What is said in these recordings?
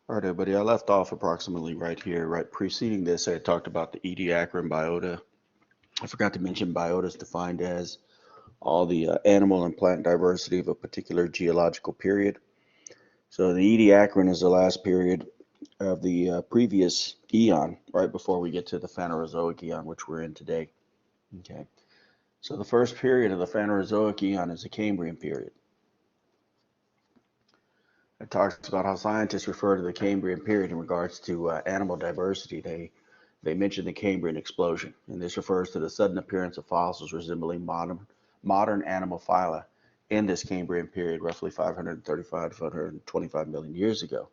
All right, everybody. I left off approximately right here, right preceding this. I had talked about the Ediacaran Biota. I forgot to mention biota is defined as all the animal and plant diversity of a particular geological period. So the Ediacaran is the last period of the previous eon, right before we get to the Phanerozoic eon, which we're in today. Okay. So the first period of the Phanerozoic eon is the Cambrian period. It talks about how scientists refer to the Cambrian period in regards to animal diversity. They mention the Cambrian Explosion, and this refers to the sudden appearance of fossils resembling modern animal phyla in this Cambrian period, roughly 535 to 525 million years ago.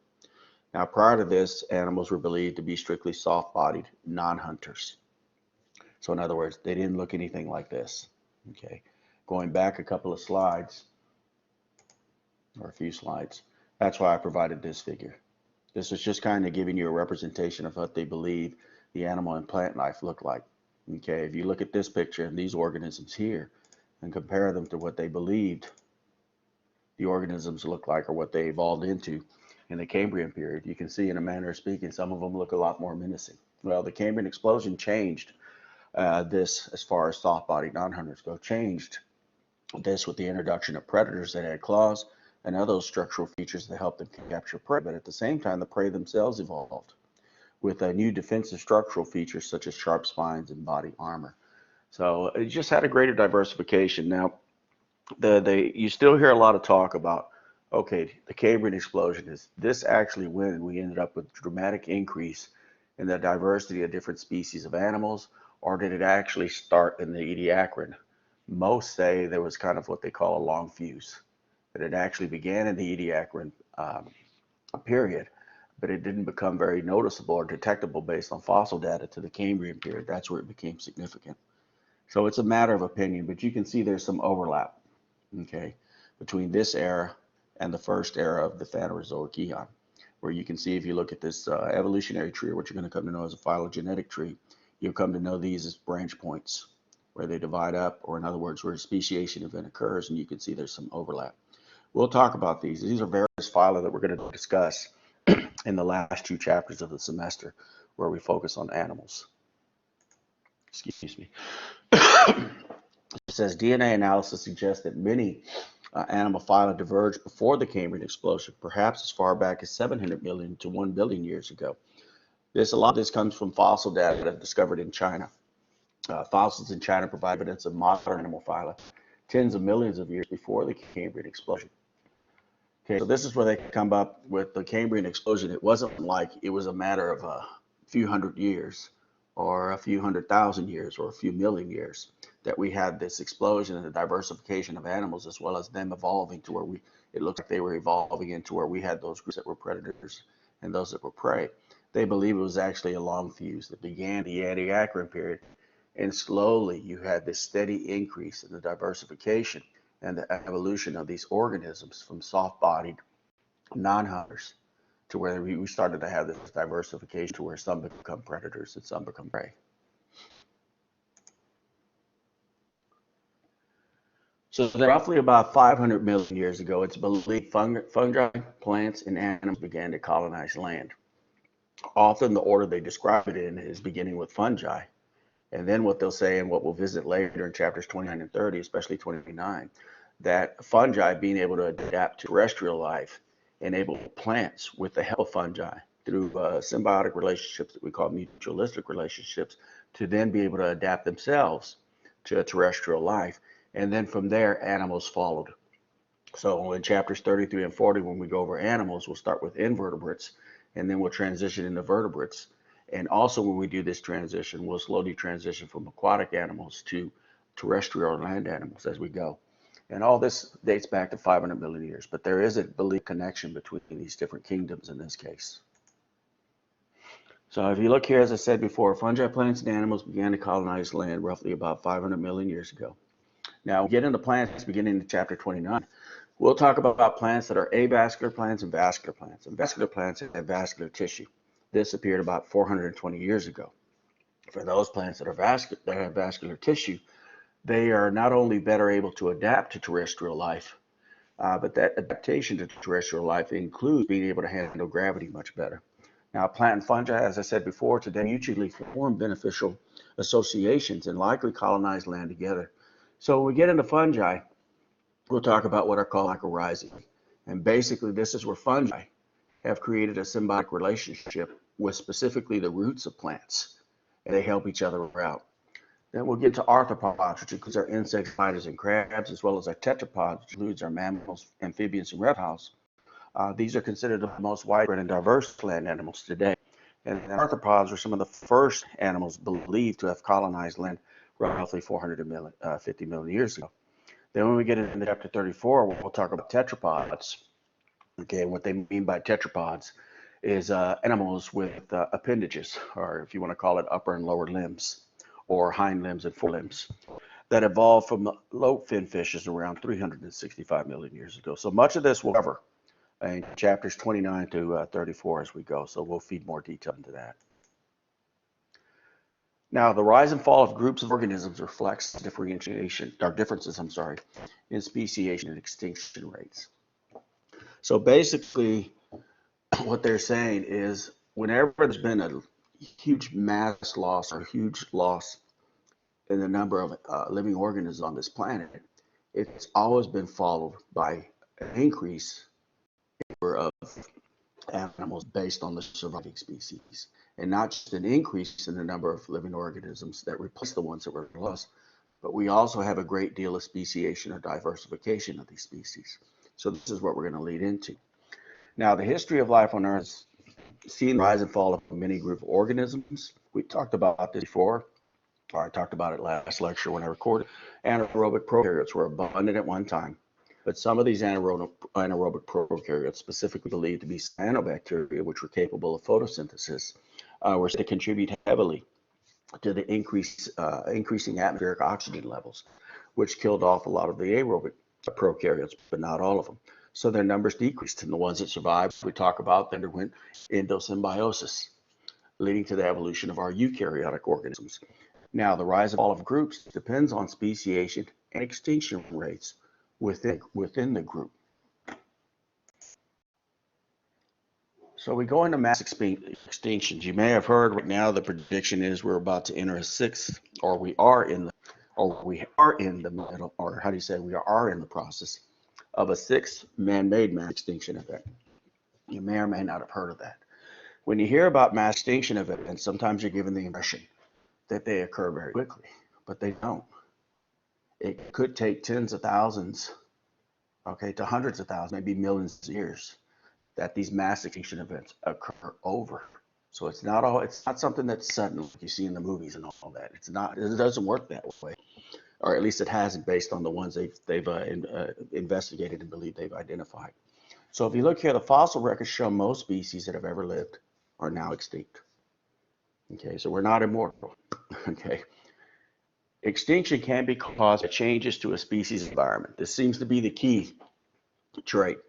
Now, prior to this, animals were believed to be strictly soft-bodied, non-hunters. So in other words, they didn't look anything like this. Okay, going back a couple of slides, or a few slides, that's why I provided this figure. This is just kind of giving you a representation of what they believe the animal and plant life look like. Okay, if you look at this picture and these organisms here and compare them to what they believed the organisms look like or what they evolved into in the Cambrian period, you can see in a manner of speaking, some of them look a lot more menacing. Well, the Cambrian explosion changed this as far as soft-bodied non-hunters go, changed this with the introduction of predators that had claws and other structural features that helped them capture prey. But at the same time, the prey themselves evolved with a new defensive structural features such as sharp spines and body armor. So it just had a greater diversification. Now, you still hear a lot of talk about, okay, the Cambrian explosion is this actually when we ended up with a dramatic increase in the diversity of different species of animals, or did it actually start in the Ediacaran? Most say there was kind of what they call a long fuse, that it actually began in the Ediacaran period, but it didn't become very noticeable or detectable based on fossil data to the Cambrian period. That's where it became significant. So it's a matter of opinion, but you can see there's some overlap, okay, between this era and the first era of the Phanerozoic eon, where you can see if you look at this evolutionary tree, or what you're going to come to know as a phylogenetic tree, you'll come to know these as branch points, where they divide up, or in other words, where a speciation event occurs, and you can see there's some overlap. We'll talk about these. These are various phyla that we're going to discuss in the last two chapters of the semester, where we focus on animals. Excuse me. It says DNA analysis suggests that many animal phyla diverged before the Cambrian explosion, perhaps as far back as 700 million to 1 billion years ago. A lot of this comes from fossil data discovered in China. Fossils in China provide evidence of modern animal phyla tens of millions of years before the Cambrian explosion. Okay, so this is where they come up with the Cambrian explosion. It wasn't like it was a matter of a few hundred years or a few 100,000 years or a few million years that we had this explosion and the diversification of animals, as well as them evolving to where it looked like they were evolving into where we had those groups that were predators and those that were prey. They believe it was actually a long fuse that began the Ediacaran period, and slowly you had this steady increase in the diversification and the evolution of these organisms from soft-bodied non-hunters to where we started to have this diversification to where some become predators and some become prey. So roughly about 500 million years ago, it's believed fungi, plants, and animals began to colonize land. Often the order they describe it in is beginning with fungi. And then what they'll say, and what we'll visit later in chapters 29 and 30, especially 29, that fungi being able to adapt to terrestrial life enabled plants with the help of fungi through symbiotic relationships that we call mutualistic relationships to then be able to adapt themselves to terrestrial life. And then from there, animals followed. So in chapters 33 and 40, when we go over animals, we'll start with invertebrates, and then we'll transition into vertebrates. And also when we do this transition, we'll slowly transition from aquatic animals to terrestrial or land animals as we go. And all this dates back to 500 million years, but there is a believed connection between these different kingdoms in this case. So if you look here, as I said before, fungi, plants, and animals began to colonize land roughly about 500 million years ago. Now, we get into plants beginning in chapter 29. We'll talk about plants that are avascular plants and vascular plants. And vascular plants have vascular tissue. This appeared about 420 years ago. For those plants that have vascular tissue, they are not only better able to adapt to terrestrial life, But that adaptation to terrestrial life includes being able to handle gravity much better. Now, plant and fungi, as I said before, today mutually form beneficial associations and likely colonize land together. So when we get into fungi, we'll talk about what are called mycorrhizae. And basically, this is where fungi have created a symbiotic relationship with specifically the roots of plants, and they help each other out. Then we'll get to arthropods, which includes our insects, spiders, and crabs, as well as our tetrapods, which includes our mammals, amphibians, and reptiles. These are considered the most widespread and diverse land animals today. And arthropods are some of the first animals believed to have colonized land roughly 450 million years ago. Then when we get into chapter 34, we'll talk about tetrapods. Okay, and what they mean by tetrapods is animals with appendages, or if you want to call it upper and lower limbs, or hind limbs and forelimbs, that evolved from low fin fishes around 365 million years ago. So much of this we'll cover in chapters 29 to 34 as we go, so we'll feed more detail into that. Now, the rise and fall of groups of organisms reflects differentiation, or differences, in speciation and extinction rates. So basically, what they're saying is whenever there's been a huge mass loss or huge loss in the number of living organisms on this planet, it's always been followed by an increase in the number of animals based on the surviving species, and not just an increase in the number of living organisms that replace the ones that were lost, but we also have a great deal of speciation or diversification of these species. So this is what we're going to lead into. Now, the history of life on Earth has seen the rise and fall of many group of organisms. We talked about this before, or I talked about it last lecture when I recorded. Anaerobic prokaryotes were abundant at one time, but some of these anaerobic prokaryotes, specifically believed to be cyanobacteria, which were capable of photosynthesis, were to contribute heavily to the increasing atmospheric oxygen levels, which killed off a lot of the aerobic prokaryotes, but not all of them. So their numbers decreased, and the ones that survived, we talk about, underwent endosymbiosis, leading to the evolution of our eukaryotic organisms. Now, the rise and fall of groups depends on speciation and extinction rates within the group. So we go into mass extinctions. You may have heard right now the prediction is we're about to enter a sixth, or we are in the middle, or how do you say, we are in the process of a sixth man-made mass extinction event. You may or may not have heard of that. When you hear about mass extinction events, sometimes you're given the impression that they occur very quickly, but they don't. It could take tens of thousands, okay, to hundreds of thousands, maybe millions of years that these mass extinction events occur over. So it's not something that's sudden like you see in the movies and all that. It doesn't work that way, or at least it hasn't based on the ones they've investigated and believe they've identified. So if you look here, the fossil records show most species that have ever lived are now extinct. Okay, so we're not immortal. Okay. Extinction can be caused by changes to a species' environment. This seems to be the key trait,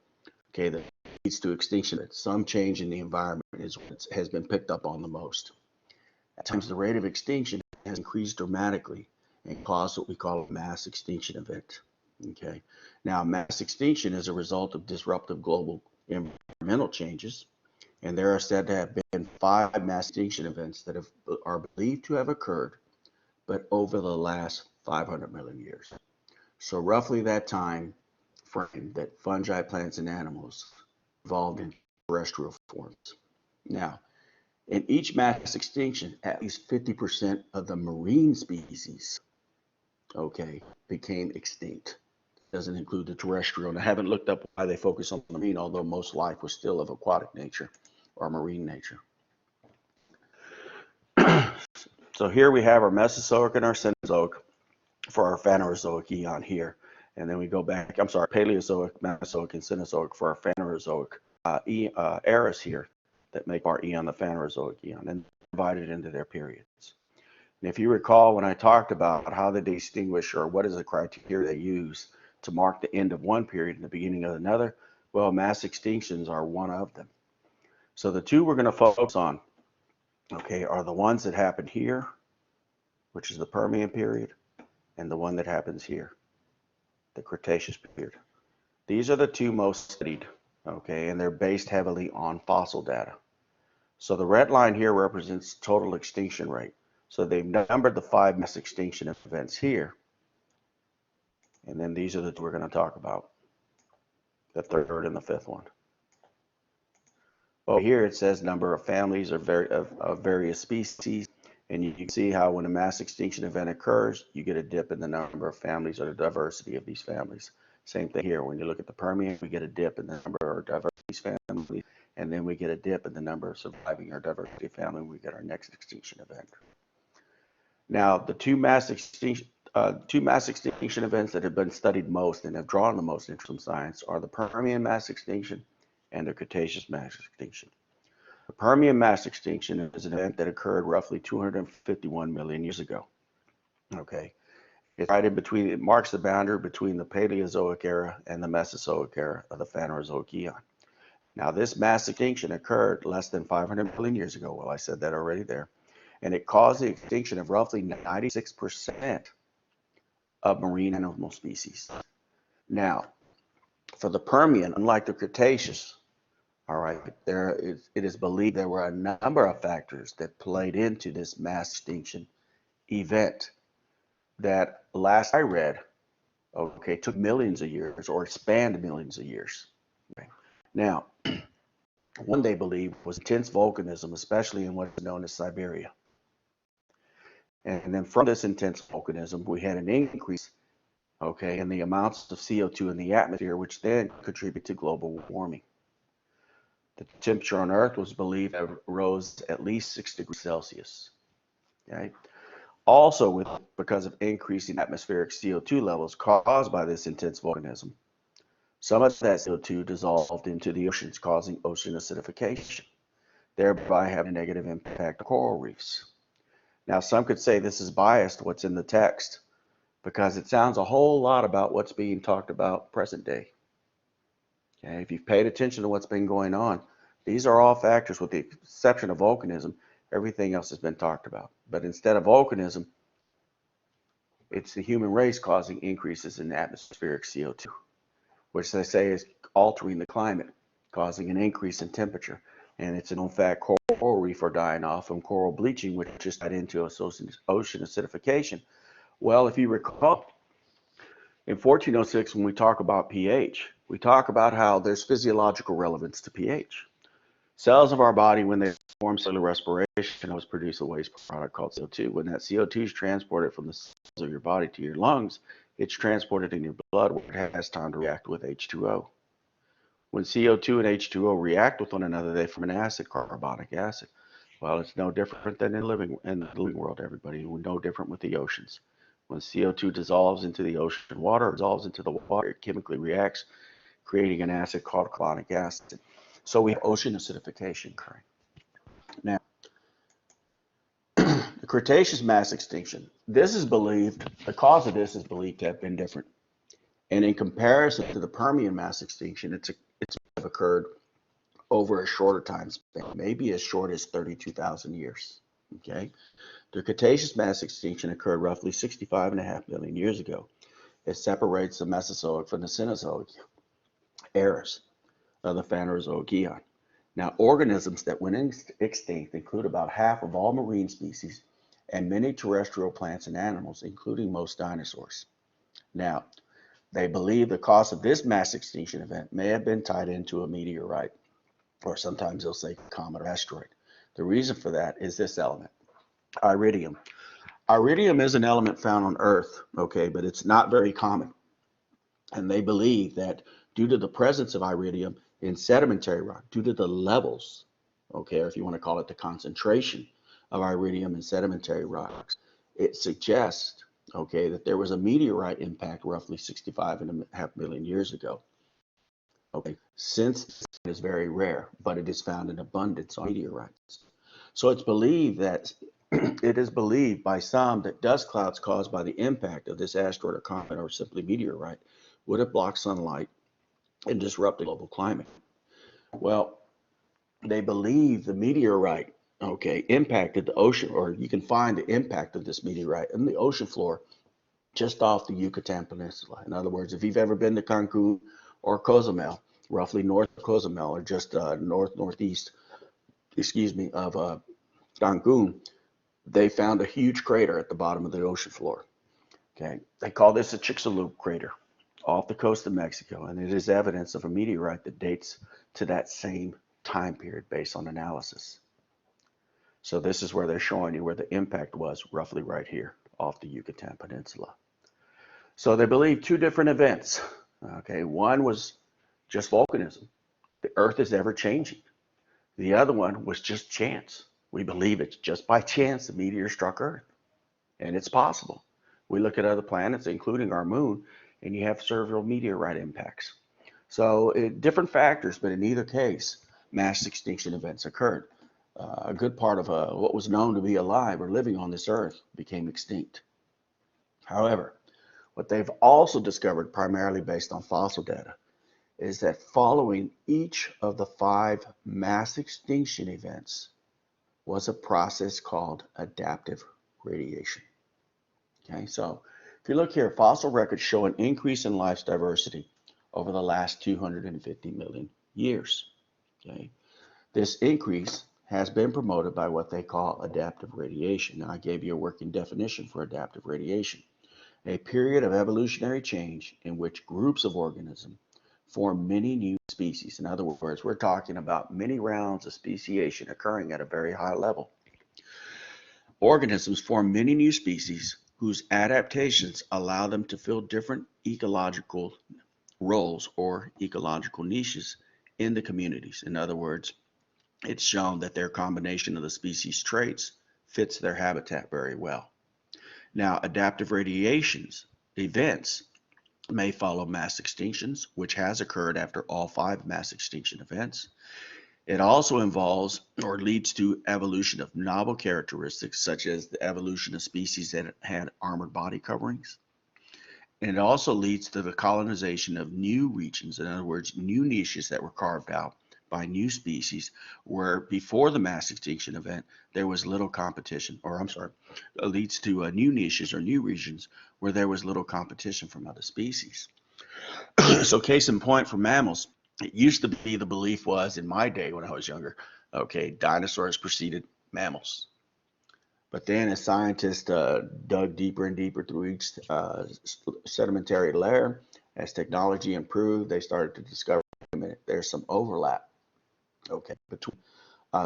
okay, that leads to extinction. That some change in the environment is what has been picked up on the most. At times, the rate of extinction has increased dramatically and caused what we call a mass extinction event. Okay, now mass extinction is a result of disruptive global environmental changes, and there are said to have been 5 mass extinction events that are believed to have occurred, but over the last 500 million years. So roughly that time frame that fungi, plants, and animals evolved in terrestrial forms. Now, in each mass extinction, at least 50% of the marine species, okay, became extinct. Doesn't include the terrestrial, and I haven't looked up why they focus on the marine, although most life was still of aquatic nature or marine nature. So here we have our Mesozoic and our Cenozoic for our Phanerozoic eon here. And then we go back, Paleozoic, Mesozoic, and Cenozoic for our Phanerozoic eras here that make our eon the Phanerozoic eon and divided into their periods. And if you recall when I talked about how they distinguish or what is the criteria they use to mark the end of one period and the beginning of another, well, mass extinctions are one of them. So the two we're going to focus on, okay, are the ones that happened here, which is the Permian period, and the one that happens here, the Cretaceous period. These are the two most studied, okay, and they're based heavily on fossil data. So the red line here represents total extinction rate. So they've numbered the 5 mass extinction events here. And then these are the two we're going to talk about, the third and the fifth one. Over here it says number of families of various species. And you can see how when a mass extinction event occurs, you get a dip in the number of families or the diversity of these families. Same thing here. When you look at the Permian, we get a dip in the number or diversity of these families, and then we get a dip in the number of surviving or diversity of family. We get our next extinction event. Now, the two mass extinction events that have been studied most and have drawn the most interest from science are the Permian mass extinction and the Cretaceous mass extinction. The Permian mass extinction is an event that occurred roughly 251 million years ago. Okay, it's right in between. It marks the boundary between the Paleozoic era and the Mesozoic era of the Phanerozoic eon. Now, this mass extinction occurred less than 500 million years ago. Well, I said that already there, and it caused the extinction of roughly 96% of marine animal species. Now, for the Permian, unlike the Cretaceous, all right, it is believed there were a number of factors that played into this mass extinction event that, last I read, okay, took millions of years or spanned millions of years. Okay. Now, one they believe was intense volcanism, especially in what is known as Siberia. And then from this intense volcanism, we had an increase, okay, in the amounts of CO2 in the atmosphere, which then contributed to global warming. The temperature on Earth was believed to have rose at least 6 degrees Celsius. Okay. Also, because of increasing atmospheric CO2 levels caused by this intense volcanism, some of that CO2 dissolved into the oceans, causing ocean acidification, thereby having a negative impact on coral reefs. Now, some could say this is biased, what's in the text, because it sounds a whole lot about what's being talked about present day. Okay, if you've paid attention to what's been going on, these are all factors with the exception of volcanism. Everything else has been talked about. But instead of volcanism, it's the human race causing increases in atmospheric CO2, which they say is altering the climate, causing an increase in temperature. And it's in fact coral reef are dying off from coral bleaching, which is tied into ocean acidification. Well, if you recall, in 1406, when we talk about pH, we talk about how there's physiological relevance to pH. Cells of our body, when they perform cellular respiration, always produce a waste product called CO2. When that CO2 is transported from the cells of your body to your lungs, it's transported in your blood where it has time to react with H2O. When CO2 and H2O react with one another, they form an acid, carbonic acid. Well, it's no different than in the living world, everybody. We're no different with the oceans. When CO2 dissolves into the ocean water, or dissolves into the water, it chemically reacts, creating an acid called carbonic acid. So we have ocean acidification occurring. Now, the Cretaceous mass extinction. This is believed, the cause of this is believed to have been different. And in comparison to the Permian mass extinction, it's occurred over a shorter time span, maybe as short as 32,000 years. Okay, the Cretaceous mass extinction occurred roughly 65.5 million years ago. It separates the Mesozoic from the Cenozoic eras of the Phanerozoic eon. Now, organisms that went extinct include about half of all marine species and many terrestrial plants and animals, including most dinosaurs. Now, they believe the cause of this mass extinction event may have been tied into a meteorite, or sometimes they'll say comet or asteroid. The reason for that is this element, iridium. Iridium is an element found on Earth, okay, but it's not very common. And they believe that due to the presence of iridium in sedimentary rock, due to the levels, okay, or if you want to call it the concentration of iridium in sedimentary rocks, it suggests, okay, that there was a meteorite impact roughly 65.5 million years ago. Okay, since it is very rare, but it is found in abundance on meteorites. So it's believed that it is believed by some that dust clouds caused by the impact of this asteroid or comet or simply meteorite would have blocked sunlight and disrupted global climate. Well, they believe the meteorite, okay, impacted the ocean, or you can find the impact of this meteorite in the ocean floor just off the Yucatan Peninsula. In other words, if you've ever been to Cancun or Cozumel, roughly north of Cozumel, or just northeast, of Cancun, they found a huge crater at the bottom of the ocean floor. Okay, they call this a Chicxulub crater off the coast of Mexico, and it is evidence of a meteorite that dates to that same time period based on analysis. So this is where they're showing you where the impact was, roughly right here off the Yucatan Peninsula. So they believe two different events. Okay, one was just volcanism. The Earth is ever changing. The other one was just chance. We believe it's just by chance the meteor struck Earth, and it's possible. We look at other planets, including our moon, and you have several meteorite impacts. So different factors, but in either case, mass extinction events occurred. A good part of what was known to be alive or living on this Earth became extinct. However, what they've also discovered, primarily based on fossil data, is that following each of the 5 mass extinction events was a process called adaptive radiation. Okay, so if you look here, fossil records show an increase in life's diversity over the last 250 million years. Okay, this increase has been promoted by what they call adaptive radiation. Now, I gave you a working definition for adaptive radiation: a period of evolutionary change in which groups of organisms form many new species. In other words, we're talking about many rounds of speciation occurring at a very high level. Organisms form many new species whose adaptations allow them to fill different ecological roles or ecological niches in the communities. In other words, it's shown that their combination of the species traits fits their habitat very well. Now, adaptive radiations events may follow mass extinctions, which has occurred after all 5 mass extinction events. It also involves or leads to evolution of novel characteristics, such as the evolution of species that had armored body coverings. And it also leads to the colonization of new regions, in other words, new niches that were carved out by new species, where before the mass extinction event, there was little competition, it leads to new niches or new regions where there was little competition from other species. So case in point for mammals, it used to be the belief was, in my day when I was younger, okay, dinosaurs preceded mammals. But then as scientists dug deeper and deeper through each sedimentary layer, as technology improved, they started to discover there's some overlap, okay, between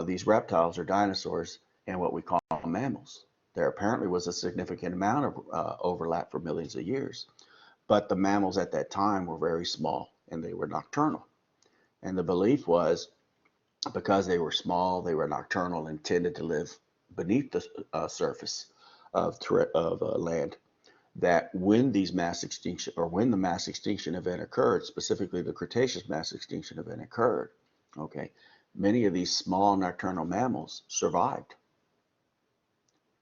these reptiles or dinosaurs and what we call mammals. There apparently was a significant amount of overlap for millions of years, but the mammals at that time were very small and they were nocturnal. And the belief was, because they were small, they were nocturnal and tended to live beneath the surface of land, that when these mass extinction, or when the mass extinction event occurred, specifically the Cretaceous mass extinction event occurred, okay, many of these small nocturnal mammals survived.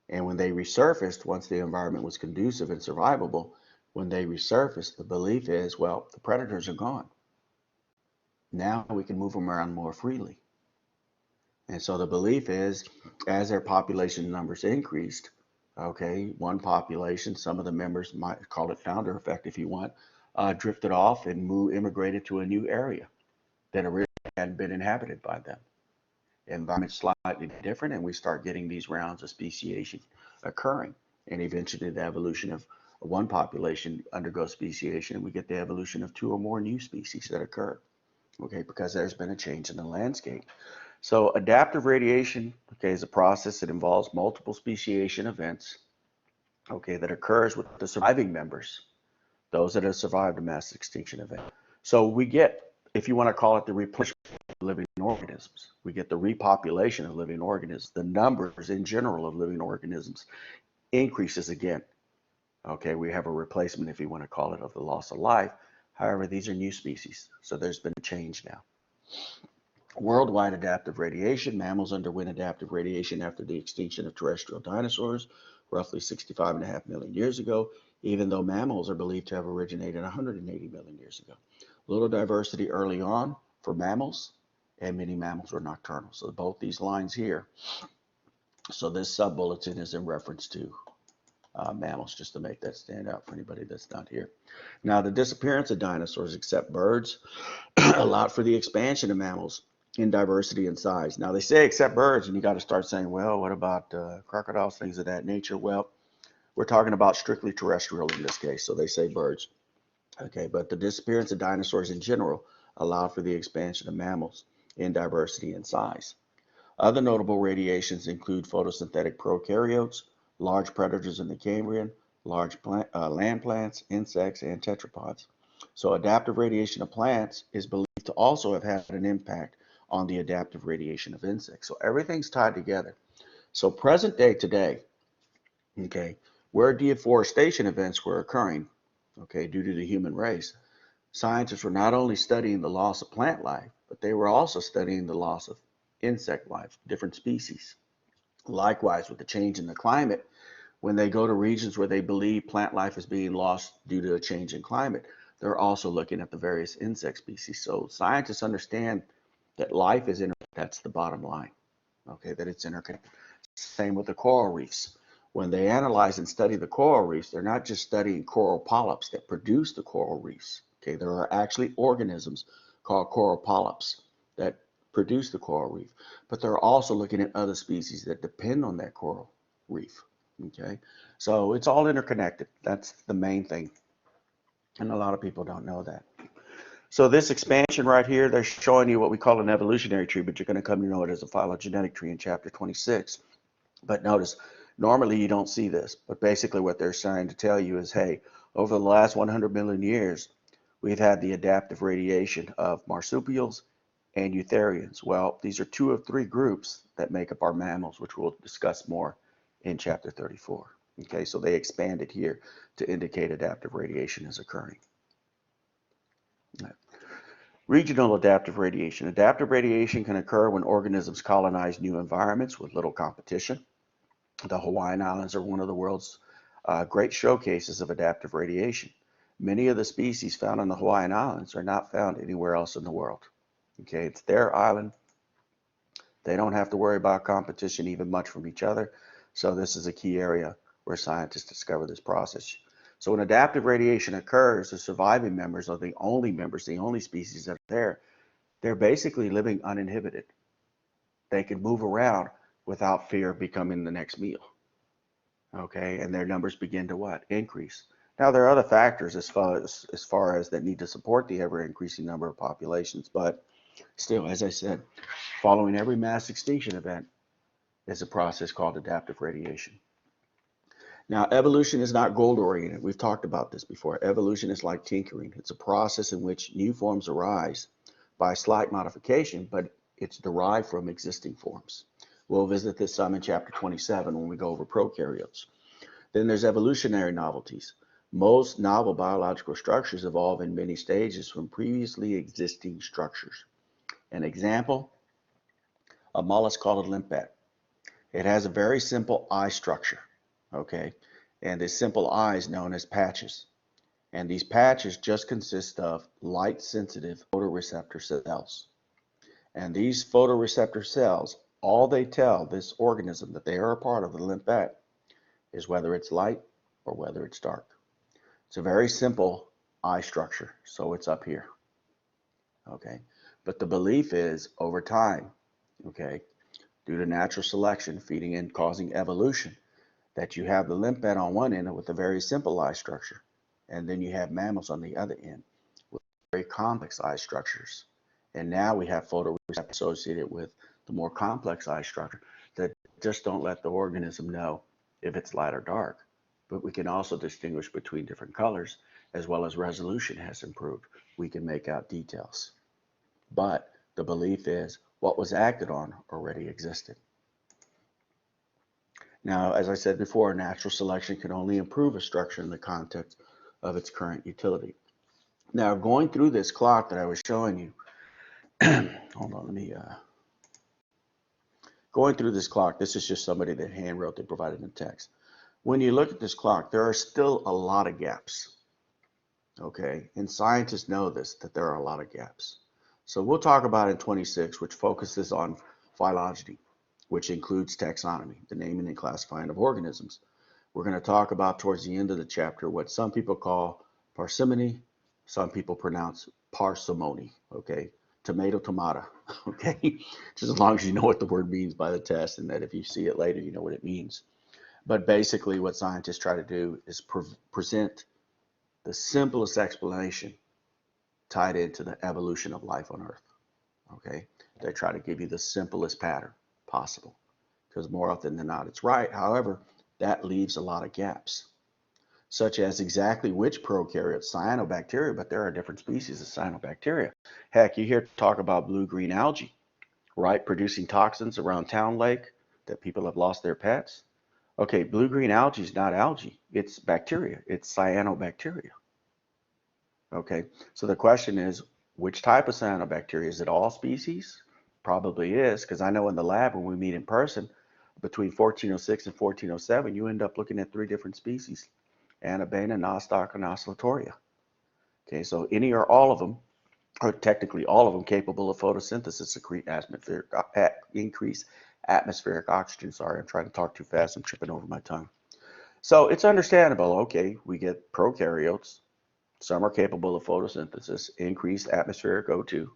And when they resurfaced, once the environment was conducive and survivable, when they resurfaced, the belief is, well, the predators are gone. Now we can move them around more freely. And so the belief is, as their population numbers increased, okay, one population, some of the members, might call it founder effect if you want, drifted off and immigrated to a new area that originally hadn't been inhabited by them. Environment's slightly different, and we start getting these rounds of speciation occurring. And eventually the evolution of one population undergoes speciation, and we get the evolution of 2 or more new species that occur, okay, because there's been a change in the landscape. So adaptive radiation, okay, is a process that involves multiple speciation events, okay, that occurs with the surviving members, those that have survived a mass extinction event. So we get, if you want to call it the replenishment of living organisms, we get the repopulation of living organisms. The numbers in general of living organisms increases again. Okay, we have a replacement, if you want to call it, of the loss of life. However, these are new species, so there's been a change now. Worldwide adaptive radiation. Mammals underwent adaptive radiation after the extinction of terrestrial dinosaurs, roughly 65.5 million years ago, even though mammals are believed to have originated 180 million years ago. Little diversity early on for mammals, and many mammals were nocturnal. So both these lines here. So this sub-bulletin is in reference to mammals, just to make that stand out for anybody that's not here. Now, the disappearance of dinosaurs, except birds, allowed for the expansion of mammals in diversity and size. Now, they say except birds, and you got to start saying, well, what about crocodiles, things of that nature? Well, we're talking about strictly terrestrial in this case, so they say birds. Okay, but the disappearance of dinosaurs in general allowed for the expansion of mammals in diversity and size. Other notable radiations include photosynthetic prokaryotes, large predators in the Cambrian, large land plants, insects, and tetrapods. So adaptive radiation of plants is believed to also have had an impact on the adaptive radiation of insects. So everything's tied together. So present day today, okay, where deforestation events were occurring, okay, due to the human race, scientists were not only studying the loss of plant life, but they were also studying the loss of insect life, different species. Likewise, with the change in the climate, when they go to regions where they believe plant life is being lost due to a change in climate, they're also looking at the various insect species. So scientists understand that life is interconnected. That's the bottom line, okay, that it's interconnected. Same with the coral reefs. When they analyze and study the coral reefs, they're not just studying coral polyps that produce the coral reefs. Okay, there are actually organisms called coral polyps that produce the coral reef, but they're also looking at other species that depend on that coral reef. Okay, so it's all interconnected. That's the main thing, and a lot of people don't know that. So this expansion right here, they're showing you what we call an evolutionary tree, but you're going to come to know it as a phylogenetic tree in chapter 26. But notice, normally you don't see this, but basically what they're trying to tell you is, hey, over the last 100 million years, we've had the adaptive radiation of marsupials and eutherians. Well, these are two of three groups that make up our mammals, which we'll discuss more in chapter 34. Okay, so they expanded here to indicate adaptive radiation is occurring. Regional adaptive radiation. Adaptive radiation can occur when organisms colonize new environments with little competition. The Hawaiian Islands are one of the world's great showcases of adaptive radiation. Many of the species found on the Hawaiian Islands are not found anywhere else in the world. Okay, it's their island. They don't have to worry about competition even much from each other. So this is a key area where scientists discover this process. So when adaptive radiation occurs, the surviving members are the only species that are there. They're basically living uninhibited. They can move around without fear of becoming the next meal. Okay, and their numbers begin to what? Increase. Now there are other factors as far as that need to support the ever increasing number of populations, but still, as I said, following every mass extinction event is a process called adaptive radiation. Now, evolution is not goal-oriented. We've talked about this before. Evolution is like tinkering. It's a process in which new forms arise by slight modification, but it's derived from existing forms. We'll visit this some in chapter 27 when we go over prokaryotes. Then there's evolutionary novelties. Most novel biological structures evolve in many stages from previously existing structures. An example, a mollusk called a limpet. It has a very simple eye structure, okay? And this simple eye is known as patches. And these patches just consist of light-sensitive photoreceptor cells. And these photoreceptor cells, all they tell this organism that they are a part of, the limpet, is whether it's light or whether it's dark. It's a very simple eye structure, so it's up here, okay? But the belief is over time, okay, due to natural selection feeding and causing evolution, that you have the limpet on one end with a very simple eye structure, and then you have mammals on the other end with very complex eye structures. And now we have photoreceptors associated with the more complex eye structure that just don't let the organism know if it's light or dark. But we can also distinguish between different colors, as well as resolution has improved. We can make out details. But the belief is what was acted on already existed. Now, as I said before, natural selection can only improve a structure in the context of its current utility. Now, going through this clock that I was showing you, hold on, going through this clock, this is just somebody that hand wrote, they provided in text. When you look at this clock, there are still a lot of gaps, okay? And scientists know this, that there are a lot of gaps. So we'll talk about in 26, which focuses on phylogeny, which includes taxonomy, the naming and classifying of organisms. We're going to talk about towards the end of the chapter what some people call parsimony, some people pronounce parsimony, okay? Tomato, okay? Just as long as you know what the word means by the test, and that if you see it later, you know what it means. But basically what scientists try to do is present the simplest explanation tied into the evolution of life on Earth, okay? They try to give you the simplest pattern possible, because more often than not, it's right. However, that leaves a lot of gaps, such as exactly which prokaryotes, cyanobacteria, but there are different species of cyanobacteria. Heck, you hear talk about blue-green algae, right? Producing toxins around town lake that people have lost their pets. Okay, blue-green algae is not algae, it's bacteria, it's cyanobacteria. Okay, so the question is, which type of cyanobacteria? Is it all species? Probably is, because I know in the lab when we meet in person, between 1406 and 1407, you end up looking at 3 different species: Anabaena, Nostoc, and Oscillatoria. Okay, so any or all of them, or technically all of them, capable of photosynthesis, secrete atmospheric, increase atmospheric oxygen. Sorry, I'm trying to talk too fast. I'm tripping over my tongue. So it's understandable. Okay, we get prokaryotes. Some are capable of photosynthesis, increased atmospheric O2.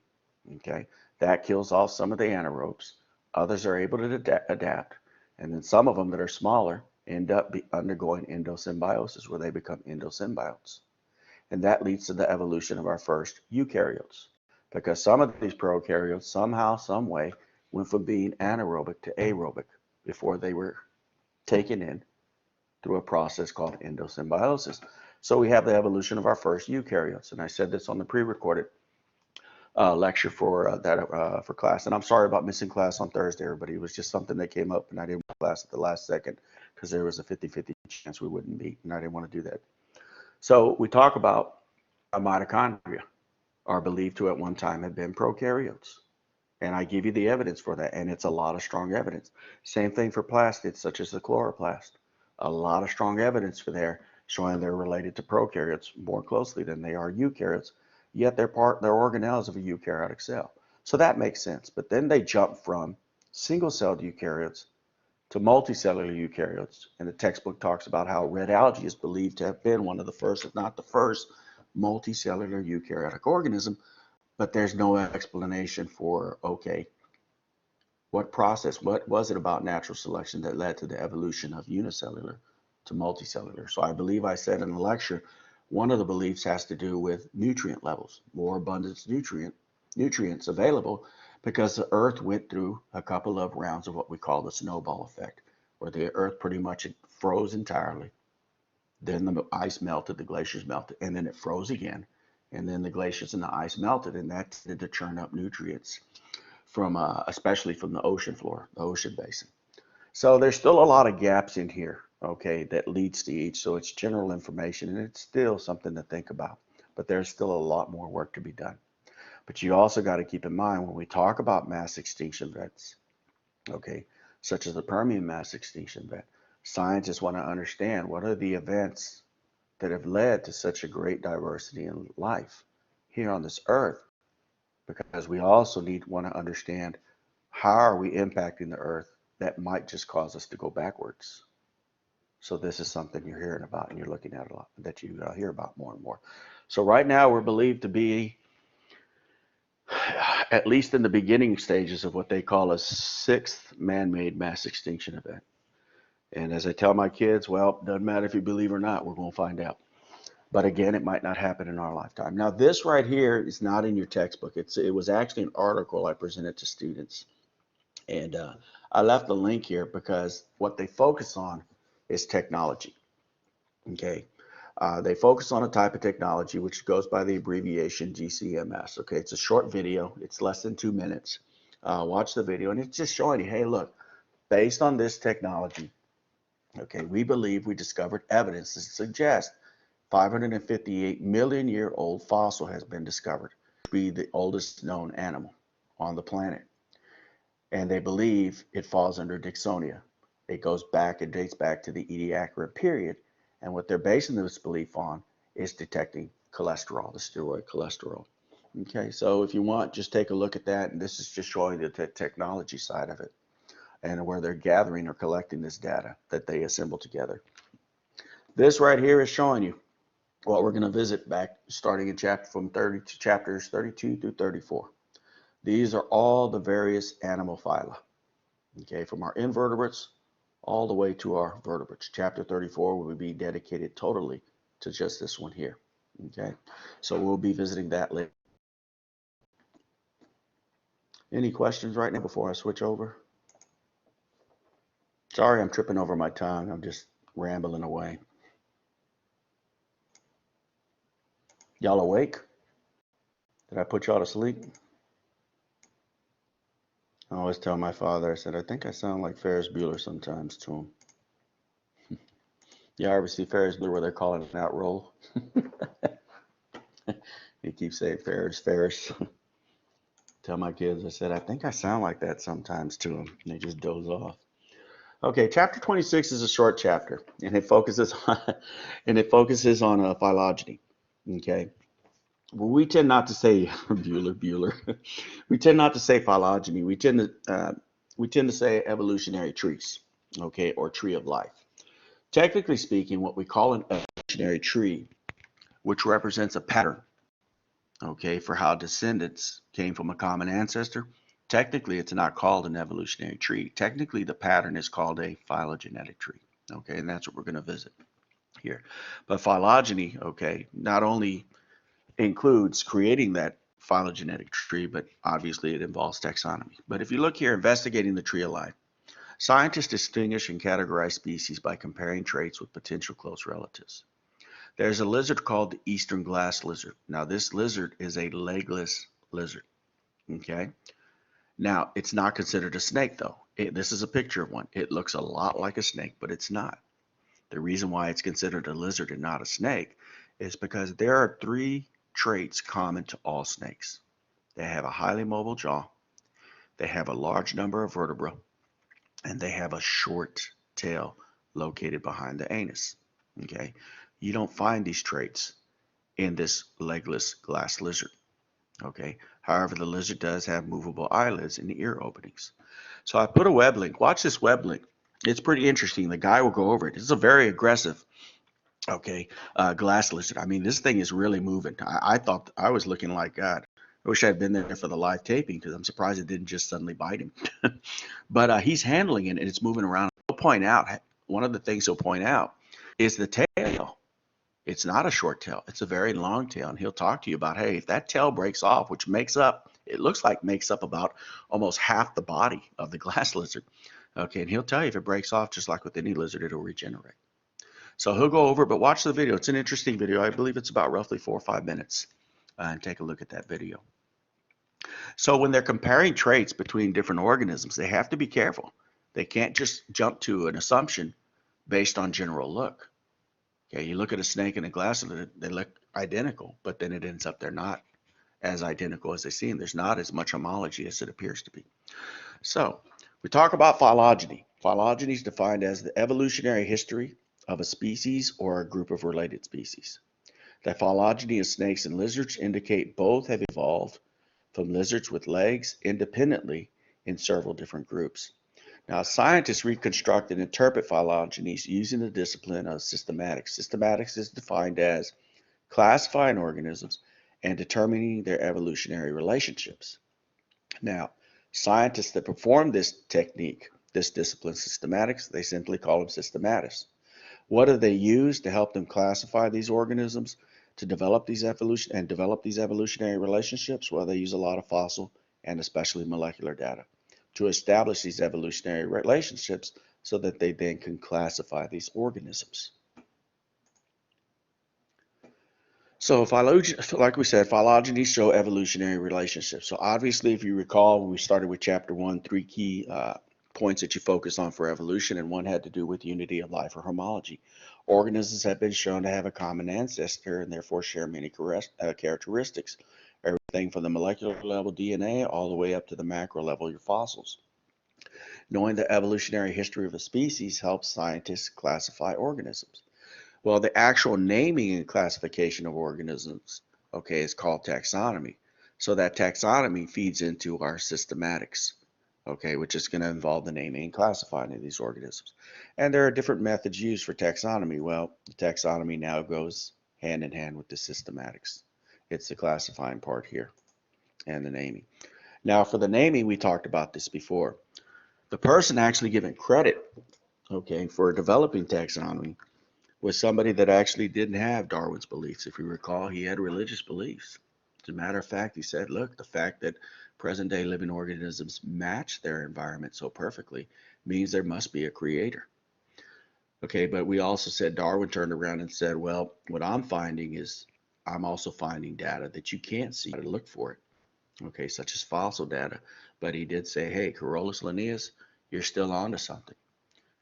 Okay, that kills off some of the anaerobes. Others are able to adapt. And then some of them that are smaller end up undergoing endosymbiosis, where they become endosymbionts. And that leads to the evolution of our first eukaryotes. Because some of these prokaryotes somehow, some way, went from being anaerobic to aerobic before they were taken in through a process called endosymbiosis. So we have the evolution of our first eukaryotes. And I said this on the pre-recorded lecture for class. And I'm sorry about missing class on Thursday, everybody. It was just something that came up, and I didn't want class at the last second because there was a 50-50 chance we wouldn't meet, and I didn't want to do that. So we talk about mitochondria are believed to at one time have been prokaryotes. And I give you the evidence for that, and it's a lot of strong evidence. Same thing for plastids, such as the chloroplast. A lot of strong evidence for there, showing they're related to prokaryotes more closely than they are eukaryotes, yet they're organelles of a eukaryotic cell. So that makes sense. But then they jump from single-celled eukaryotes to multicellular eukaryotes. And the textbook talks about how red algae is believed to have been one of the first, if not the first, multicellular eukaryotic organism. But there's no explanation for, okay, what was it about natural selection that led to the evolution of unicellular to multicellular? So I believe I said in the lecture, one of the beliefs has to do with nutrient levels, more abundance nutrients available, because the Earth went through a couple of rounds of what we call the snowball effect, where the Earth pretty much froze entirely. Then the ice melted, the glaciers melted, and then it froze again. And then the glaciers and the ice melted, and that tended to churn up nutrients from, especially from the ocean floor, the ocean basin. So there's still a lot of gaps in here, okay, that leads to each. So it's general information, and it's still something to think about. But there's still a lot more work to be done. But you also got to keep in mind when we talk about mass extinction events, okay, such as the Permian mass extinction event, scientists want to understand what are the events that have led to such a great diversity in life here on this earth, because we also want to understand how are we impacting the earth that might just cause us to go backwards. So this is something you're hearing about and you're looking at a lot, that you hear about more and more. So right now we're believed to be at least in the beginning stages of what they call a 6th man-made mass extinction event. And as I tell my kids, well, doesn't matter if you believe or not, we're going to find out. But again, it might not happen in our lifetime. Now, this right here is not in your textbook. It was actually an article I presented to students. And I left the link here because what they focus on is technology. Okay. They focus on a type of technology which goes by the abbreviation GCMS. Okay. It's a short video. It's less than 2 minutes. Watch the video, and it's just showing you, hey, look, based on this technology, okay, we believe we discovered evidence to suggest 558 million year old fossil has been discovered to be the oldest known animal on the planet. And they believe it falls under Dixonia. It dates back to the Ediacaran period. And what they're basing this belief on is detecting cholesterol, the steroid cholesterol. Okay, so if you want, just take a look at that. And this is just showing the technology side of it and where they're gathering or collecting this data that they assemble together. This right here is showing you what we're going to visit back starting in chapters 32 through 34. These are all the various animal phyla, okay, from our invertebrates all the way to our vertebrates. Chapter 34 will be dedicated totally to just this one here, okay? So we'll be visiting that later. Any questions right now before I switch over? Sorry, I'm tripping over my tongue. I'm just rambling away. Y'all awake? Did I put y'all to sleep? I always tell my father, I said, I think I sound like Ferris Bueller sometimes to him. You ever see Ferris Bueller where they're calling an out roll? He keeps saying Ferris, Ferris. Tell my kids, I said, I think I sound like that sometimes to them. And they just doze off. Okay, chapter 26 is a short chapter, and it focuses on phylogeny. Okay, well, we tend not to say Bueller. We tend not to say phylogeny. We tend to say evolutionary trees. Okay, or tree of life. Technically speaking, what we call an evolutionary tree, which represents a pattern, okay, for how descendants came from a common ancestor. Technically, it's not called an evolutionary tree. Technically, the pattern is called a phylogenetic tree, okay, and that's what we're going to visit here. But phylogeny, okay, not only includes creating that phylogenetic tree, but obviously it involves taxonomy. But if you look here, investigating the tree of life, scientists distinguish and categorize species by comparing traits with potential close relatives. There's a lizard called the eastern glass lizard. Now, this lizard is a legless lizard, okay? Now, it's not considered a snake, though. This is a picture of one. It looks a lot like a snake, but it's not. The reason why it's considered a lizard and not a snake is because there are 3 traits common to all snakes. They have a highly mobile jaw, they have a large number of vertebrae, and they have a short tail located behind the anus, okay? You don't find these traits in this legless glass lizard, okay? However, the lizard does have movable eyelids in the ear openings. So I put a web link. Watch this web link. It's pretty interesting. The guy will go over it. It's a very aggressive, okay, glass lizard. I mean, this thing is really moving. I thought I was looking like God. I wish I had been there for the live taping because I'm surprised it didn't just suddenly bite him. But he's handling it and it's moving around. He'll point out, one of the things he'll point out is the tail. It's not a short tail. It's a very long tail. And he'll talk to you about, hey, if that tail breaks off, which it looks like makes up about almost half the body of the glass lizard. Okay, and he'll tell you if it breaks off, just like with any lizard, it'll regenerate. So he'll go over it, but watch the video. It's an interesting video. I believe it's about roughly 4 or 5 minutes. And take a look at that video. So when they're comparing traits between different organisms, they have to be careful. They can't just jump to an assumption based on general look. Okay, you look at a snake and a glass lizard, they look identical, but then it ends up they're not as identical as they seem. There's not as much homology as it appears to be. So we talk about phylogeny. Phylogeny is defined as the evolutionary history of a species or a group of related species. The phylogeny of snakes and lizards indicate both have evolved from lizards with legs independently in several different groups. Now, scientists reconstruct and interpret phylogenies using the discipline of systematics. Systematics is defined as classifying organisms and determining their evolutionary relationships. Now, scientists that perform this technique, this discipline, systematics, they simply call them systematists. What do they use to help them classify these organisms, to develop these evolutionary relationships? Well, they use a lot of fossil and especially molecular data to establish these evolutionary relationships so that they then can classify these organisms. So like we said, phylogenies show evolutionary relationships. So obviously, if you recall, when we started with chapter 1, 3 key points that you focus on for evolution, and one had to do with unity of life or homology. Organisms have been shown to have a common ancestor and therefore share many characteristics. Everything from the molecular level DNA all the way up to the macro level, your fossils. Knowing the evolutionary history of a species helps scientists classify organisms. Well, the actual naming and classification of organisms, okay, is called taxonomy. So that taxonomy feeds into our systematics. okay, which is going to involve the naming and classifying of these organisms. And there are different methods used for taxonomy. Well, the taxonomy now goes hand in hand with the systematics. It's the classifying part here and the naming. Now, for the naming, we talked about this before. The person actually given credit, okay, for developing taxonomy was somebody that actually didn't have Darwin's beliefs. If you recall, he had religious beliefs. As a matter of fact, he said, look, the fact that present day living organisms match their environment so perfectly means there must be a creator. Okay, but we also said Darwin turned around and said, well, what I'm finding is I'm also finding data that you can't see to look for it. Okay, such as fossil data. But he did say, hey, Carolus Linnaeus, you're still onto something.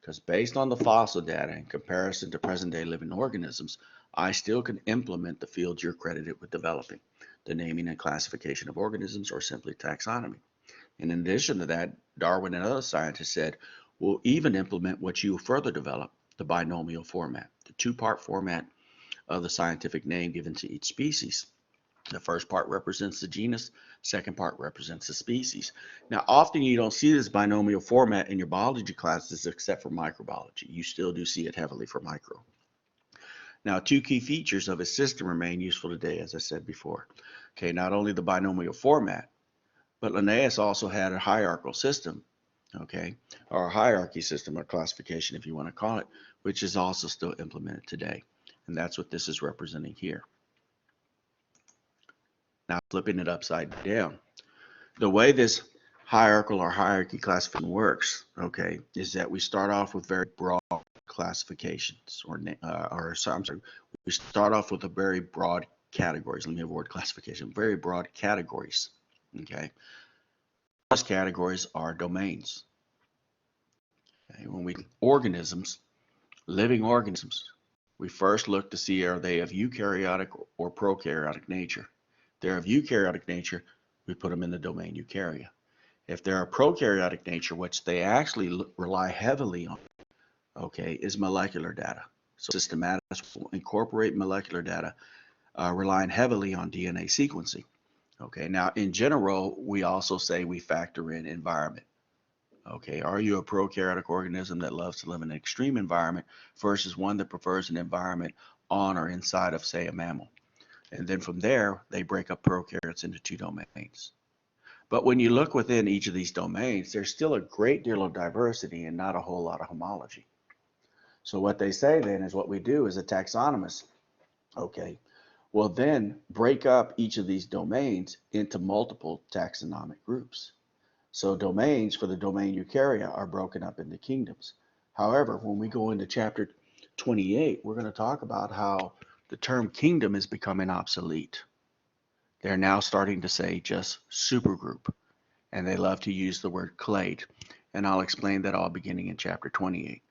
Because based on the fossil data in comparison to present day living organisms, I still can implement the fields you're credited with developing, the naming and classification of organisms, or simply taxonomy. And in addition to that, Darwin and other scientists said, we'll even implement what you further develop, the binomial format, the two-part format of the scientific name given to each species. The first part represents the genus, second part represents the species. Now, often you don't see this binomial format in your biology classes except for microbiology. You still do see it heavily for micro. Now, two key features of a system remain useful today, as I said before. Okay, not only the binomial format, but Linnaeus also had a hierarchical system, okay, or a hierarchy system or classification, if you want to call it, which is also still implemented today. And that's what this is representing here. Now, flipping it upside down. The way this hierarchical or hierarchy classification works, okay, is that we start off with very broad classifications, I'm sorry, we start off with a very broad categories. Let me avoid classification. Very broad categories, okay. Those categories are domains. Okay? When we organisms, living organisms, we first look to see are they of eukaryotic or prokaryotic nature. If they're of eukaryotic nature, we put them in the domain Eukarya. If they're a prokaryotic nature, which they actually rely heavily on, okay, is molecular data. So systematics will incorporate molecular data, relying heavily on DNA sequencing. Okay, now in general, we also say we factor in environment. Okay, are you a prokaryotic organism that loves to live in an extreme environment versus one that prefers an environment on or inside of, say, a mammal? And then from there, they break up prokaryotes into two domains. But when you look within each of these domains, there's still a great deal of diversity and not a whole lot of homology. So what they say then is what we do as a taxonomist, okay, will then break up each of these domains into multiple taxonomic groups. So domains for the domain Eukarya are broken up into kingdoms. However, when we go into chapter 28, we're going to talk about how the term kingdom is becoming obsolete. They're now starting to say just supergroup, and they love to use the word clade. And I'll explain that all beginning in chapter 28.